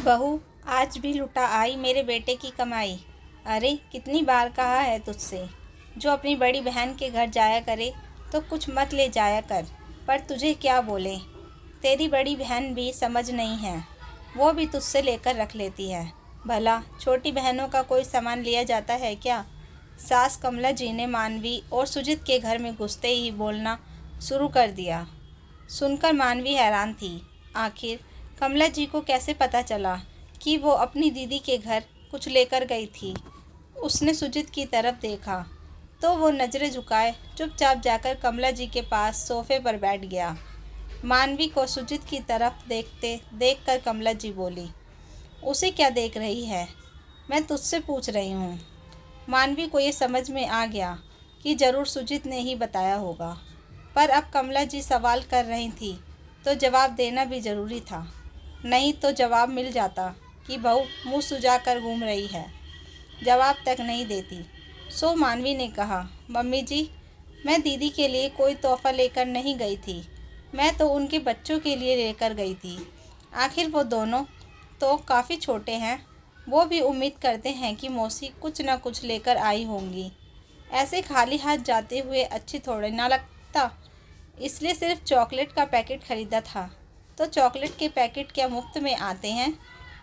बहू, आज भी लुटा आई मेरे बेटे की कमाई। अरे कितनी बार कहा है तुझसे, जो अपनी बड़ी बहन के घर जाया करे तो कुछ मत ले जाया कर। पर तुझे क्या बोले, तेरी बड़ी बहन भी समझ नहीं है, वो भी तुझसे लेकर रख लेती है। भला छोटी बहनों का कोई सामान लिया जाता है क्या? सास कमला जी ने मानवी और सुजित के घर में घुसते ही बोलना शुरू कर दिया। सुनकर मानवी हैरान थी। आखिर कमला जी को कैसे पता चला कि वो अपनी दीदी के घर कुछ लेकर गई थी? उसने सुजित की तरफ देखा तो वो नज़रें झुकाए चुपचाप जाकर कमला जी के पास सोफे पर बैठ गया। मानवी को सुजित की तरफ देखकर कमला जी बोली, उसे क्या देख रही है? मैं तुझसे पूछ रही हूँ। मानवी को ये समझ में आ गया कि ज़रूर सुजित ने ही बताया होगा, पर अब कमला जी सवाल कर रही थी तो जवाब देना भी ज़रूरी था। नहीं तो जवाब मिल जाता कि बहू मुँह सुजाकर घूम रही है, जवाब तक नहीं देती। सो मानवी ने कहा, मम्मी जी, मैं दीदी के लिए कोई तोहफ़ा लेकर नहीं गई थी, मैं तो उनके बच्चों के लिए लेकर गई थी। आखिर वो दोनों तो काफ़ी छोटे हैं, वो भी उम्मीद करते हैं कि मौसी कुछ न कुछ लेकर आई होंगी। ऐसे खाली हाथ जाते हुए अच्छी थोड़े ना लगता, इसलिए सिर्फ चॉकलेट का पैकेट ख़रीदा था। तो चॉकलेट के पैकेट क्या मुफ्त में आते हैं?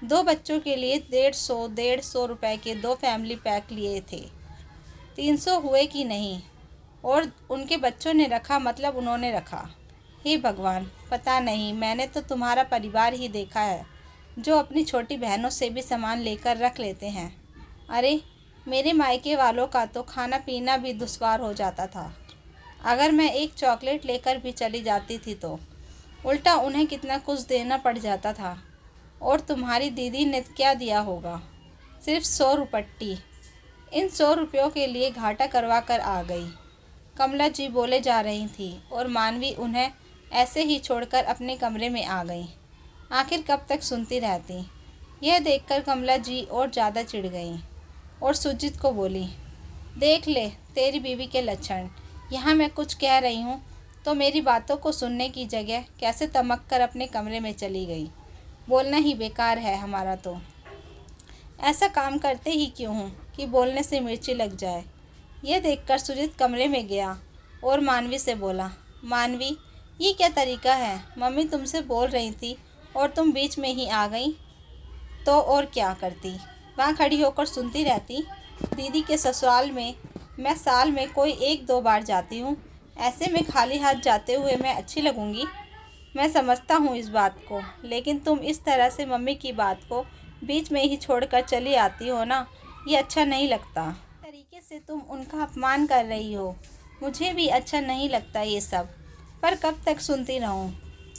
दो बच्चों के लिए 150 रुपए के दो फैमिली पैक लिए थे। 300 हुए कि नहीं? और उनके बच्चों ने रखा मतलब उन्होंने रखा। हे भगवान, पता नहीं, मैंने तो तुम्हारा परिवार ही देखा है जो अपनी छोटी बहनों से भी सामान लेकर रख लेते हैं। अरे मेरे मायके वालों का तो खाना पीना भी दुश्वार हो जाता था। अगर मैं एक चॉकलेट लेकर भी चली जाती थी तो उल्टा उन्हें कितना कुछ देना पड़ जाता था। और तुम्हारी दीदी ने क्या दिया होगा? सिर्फ 100 रुपट्टी। इन 100 रुपयों के लिए घाटा करवा कर आ गई। कमला जी बोले जा रही थी और मानवी उन्हें ऐसे ही छोड़कर अपने कमरे में आ गई। आखिर कब तक सुनती रहती? यह देखकर कमला जी और ज़्यादा चिढ़ गई और सुजीत को बोली, देख ले तेरी बीवी के लक्षण। यहाँ मैं कुछ कह रही हूँ तो मेरी बातों को सुनने की जगह कैसे तमक कर अपने कमरे में चली गई। बोलना ही बेकार है हमारा तो। ऐसा काम करते ही क्यों हूँ कि बोलने से मिर्ची लग जाए। यह देखकर सुजीत कमरे में गया और मानवी से बोला, मानवी, ये क्या तरीका है? मम्मी तुमसे बोल रही थी और तुम बीच में ही आ गई। तो और क्या करती, वहाँ खड़ी होकर सुनती रहती? दीदी के ससुराल में मैं साल में कोई 1-2 बार जाती हूँ, ऐसे में खाली हाथ जाते हुए मैं अच्छी लगूँगी? मैं समझता हूँ इस बात को, लेकिन तुम इस तरह से मम्मी की बात को बीच में ही छोड़कर चली आती हो ना, ये अच्छा नहीं लगता। इस तरीके से तुम उनका अपमान कर रही हो। मुझे भी अच्छा नहीं लगता ये सब, पर कब तक सुनती रहूँ?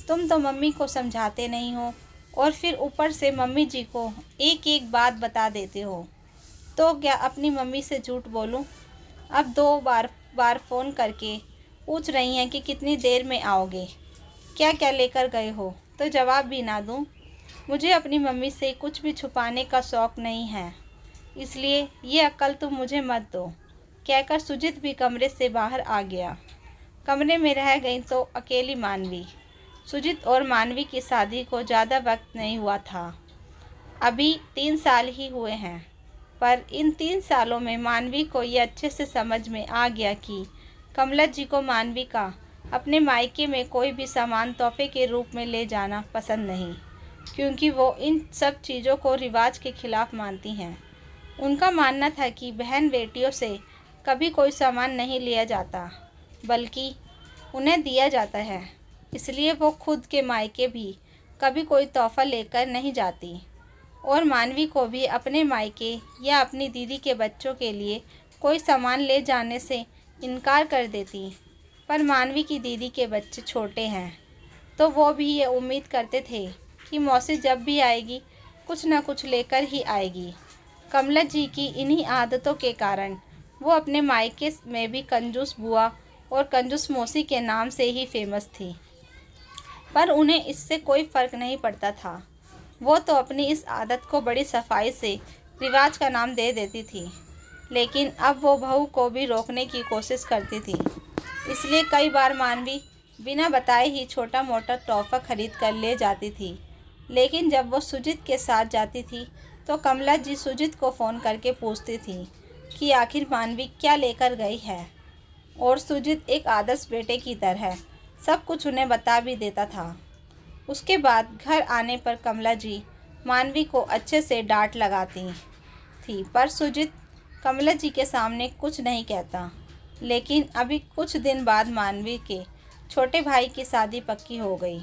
तुम तो मम्मी को समझाते नहीं हो और फिर ऊपर से मम्मी जी को एक एक बात बता देते हो। तो क्या अपनी मम्मी से झूठ बोलूँ? अब 2 बार फ़ोन करके पूछ रही हैं कि कितनी देर में आओगे, क्या क्या लेकर गए हो, तो जवाब भी ना दूँ? मुझे अपनी मम्मी से कुछ भी छुपाने का शौक़ नहीं है, इसलिए ये अक्ल तुम मुझे मत दो। कहकर सुजित भी कमरे से बाहर आ गया। कमरे में रह गई तो अकेली मानवी। सुजित और मानवी की शादी को ज़्यादा वक्त नहीं हुआ था, अभी 3 साल ही हुए हैं। पर इन 3 सालों में मानवी को ये अच्छे से समझ में आ गया कि कमला जी को मानवी का अपने मायके में कोई भी सामान तोहफे के रूप में ले जाना पसंद नहीं, क्योंकि वो इन सब चीज़ों को रिवाज के खिलाफ मानती हैं। उनका मानना था कि बहन बेटियों से कभी कोई सामान नहीं लिया जाता, बल्कि उन्हें दिया जाता है। इसलिए वो खुद के मायके भी कभी कोई तोहफ़ा लेकर नहीं जाती और मानवी को भी अपने मायके या अपनी दीदी के बच्चों के लिए कोई सामान ले जाने से इनकार कर देती। पर मानवी की दीदी के बच्चे छोटे हैं, तो वो भी ये उम्मीद करते थे कि मौसी जब भी आएगी कुछ न कुछ लेकर ही आएगी। कमला जी की इन्हीं आदतों के कारण वो अपने मायके में भी कंजूस बुआ और कंजूस मौसी के नाम से ही फेमस थी। पर उन्हें इससे कोई फ़र्क नहीं पड़ता था। वो तो अपनी इस आदत को बड़ी सफाई से रिवाज का नाम दे देती थी, लेकिन अब वो बहू को भी रोकने की कोशिश करती थी। इसलिए कई बार मानवी बिना बताए ही छोटा मोटा तोहफ़ा खरीद कर ले जाती थी, लेकिन जब वो सुजीत के साथ जाती थी तो कमला जी सुजीत को फ़ोन करके पूछती थी कि आखिर मानवी क्या लेकर गई है, और सुजीत एक आदर्श बेटे की तरह सब कुछ उन्हें बता भी देता था। उसके बाद घर आने पर कमला जी मानवी को अच्छे से डांट लगाती थी, पर सुजीत कमला जी के सामने कुछ नहीं कहता। लेकिन अभी कुछ दिन बाद मानवी के छोटे भाई की शादी पक्की हो गई।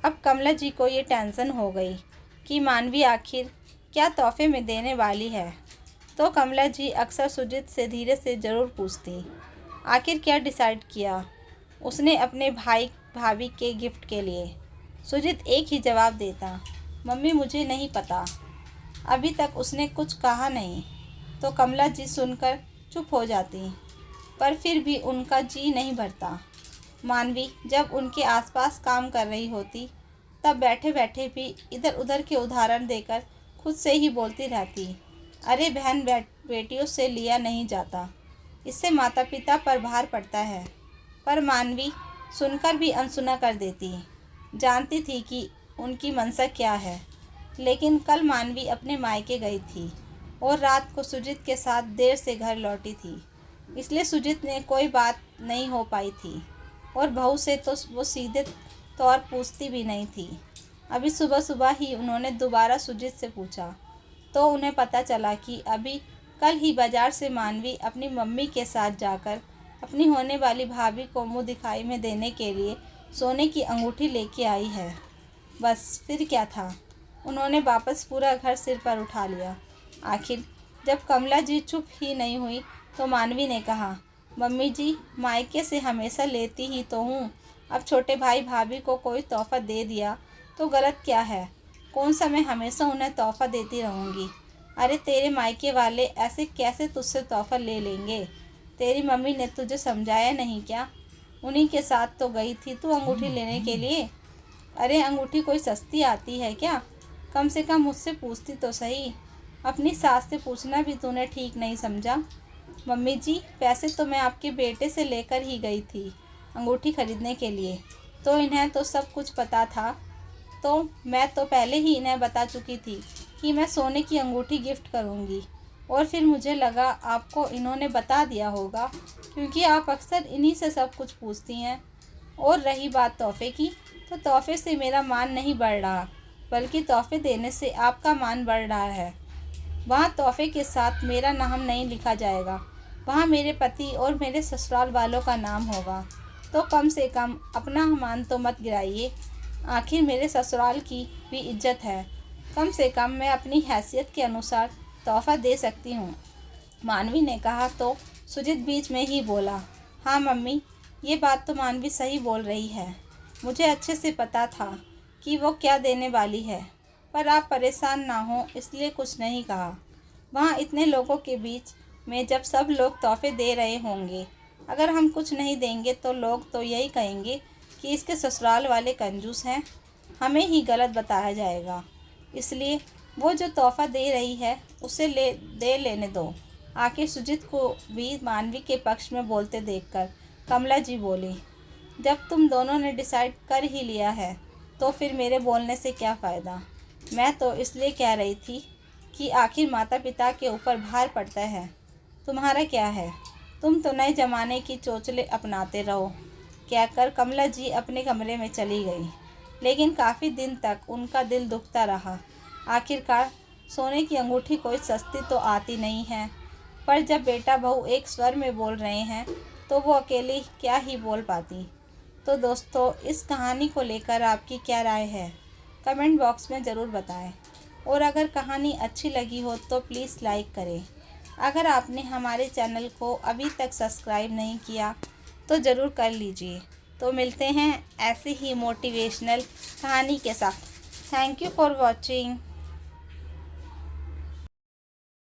अब कमला जी को ये टेंशन हो गई कि मानवी आखिर क्या तोहफे में देने वाली है। तो कमला जी अक्सर सुजीत से धीरे से ज़रूर पूछती, आखिर क्या डिसाइड किया उसने अपने भाई भाभी के गिफ्ट के लिए। सुजीत एक ही जवाब देता, मम्मी मुझे नहीं पता, अभी तक उसने कुछ कहा नहीं। तो कमला जी सुनकर चुप हो जाती, पर फिर भी उनका जी नहीं भरता। मानवी जब उनके आसपास काम कर रही होती तब बैठे बैठे भी इधर उधर के उदाहरण देकर खुद से ही बोलती रहती, अरे बहन बेटियों से लिया नहीं जाता, इससे माता पिता पर भार पड़ता है। पर मानवी सुनकर भी अनसुना कर देती, जानती थी कि उनकी मंशा क्या है। लेकिन कल मानवी अपने मायके गई थी और रात को सुजीत के साथ देर से घर लौटी थी, इसलिए सुजीत ने कोई बात नहीं हो पाई थी, और बहू से तो वो सीधे तौर पूछती भी नहीं थी। अभी सुबह सुबह ही उन्होंने दोबारा सुजीत से पूछा तो उन्हें पता चला कि अभी कल ही बाज़ार से मानवी अपनी मम्मी के साथ जाकर अपनी होने वाली भाभी को मुँह दिखाई में देने के लिए सोने की अंगूठी लेके आई है। बस फिर क्या था, उन्होंने वापस पूरा घर सिर पर उठा लिया। आखिर जब कमला जी चुप ही नहीं हुई तो मानवी ने कहा, मम्मी जी मायके से हमेशा लेती ही तो हूँ, अब छोटे भाई भाभी को कोई तोहफ़ा दे दिया तो गलत क्या है, कौन सा मैं हमेशा उन्हें तोहफ़ा देती रहूँगी। अरे तेरे मायके वाले ऐसे कैसे तुझसे तोहफ़ा ले लेंगे, तेरी मम्मी ने तुझे समझाया नहीं क्या, उन्हीं के साथ तो गई थी तू अंगूठी लेने के लिए। अरे अंगूठी कोई सस्ती आती है क्या, कम से कम मुझसे पूछती तो सही, अपनी सास से पूछना भी तूने ठीक नहीं समझा। मम्मी जी पैसे तो मैं आपके बेटे से लेकर ही गई थी अंगूठी खरीदने के लिए, तो इन्हें तो सब कुछ पता था, तो मैं तो पहले ही इन्हें बता चुकी थी कि मैं सोने की अंगूठी गिफ्ट करूंगी, और फिर मुझे लगा आपको इन्होंने बता दिया होगा क्योंकि आप अक्सर इन्हीं से सब कुछ पूछती हैं। और रही बात तोहफे की, तो तोहफे से मेरा मान नहीं बढ़ रहा, बल्कि तोहफे देने से आपका मान बढ़ रहा है। वहाँ तोहफे के साथ मेरा नाम नहीं लिखा जाएगा, वहाँ मेरे पति और मेरे ससुराल वालों का नाम होगा, तो कम से कम अपना मान तो मत गिराइए, आखिर मेरे ससुराल की भी इज्जत है, कम से कम मैं अपनी हैसियत के अनुसार तोहफ़ा दे सकती हूँ। मानवी ने कहा तो सुजीत बीच में ही बोला, हाँ मम्मी ये बात तो मानवी सही बोल रही है, मुझे अच्छे से पता था कि वो क्या देने वाली है, पर आप परेशान ना हो इसलिए कुछ नहीं कहा। वहाँ इतने लोगों के बीच में जब सब लोग तोहफे दे रहे होंगे, अगर हम कुछ नहीं देंगे तो लोग तो यही कहेंगे कि इसके ससुराल वाले कंजूस हैं, हमें ही गलत बताया जाएगा, इसलिए वो जो तोहफ़ा दे रही है उसे लेने दो। आखिर सुजीत को भी मानवी के पक्ष में बोलते देखकर कमला जी बोली, जब तुम दोनों ने डिसाइड कर ही लिया है तो फिर मेरे बोलने से क्या फ़ायदा। मैं तो इसलिए कह रही थी कि आखिर माता पिता के ऊपर भार पड़ता है, तुम्हारा क्या है, तुम तो नए ज़माने की चोचले अपनाते रहो। कहकर कमला जी अपने कमरे में चली गई, लेकिन काफ़ी दिन तक उनका दिल दुखता रहा। आखिरकार सोने की अंगूठी कोई सस्ती तो आती नहीं है, पर जब बेटा बहू एक स्वर में बोल रहे हैं तो वो अकेली क्या ही बोल पाती। तो दोस्तों इस कहानी को लेकर आपकी क्या राय है, कमेंट बॉक्स में ज़रूर बताएं, और अगर कहानी अच्छी लगी हो तो प्लीज़ लाइक करें। अगर आपने हमारे चैनल को अभी तक सब्सक्राइब नहीं किया तो ज़रूर कर लीजिए। तो मिलते हैं ऐसे ही मोटिवेशनल कहानी के साथ। Thank you for watching.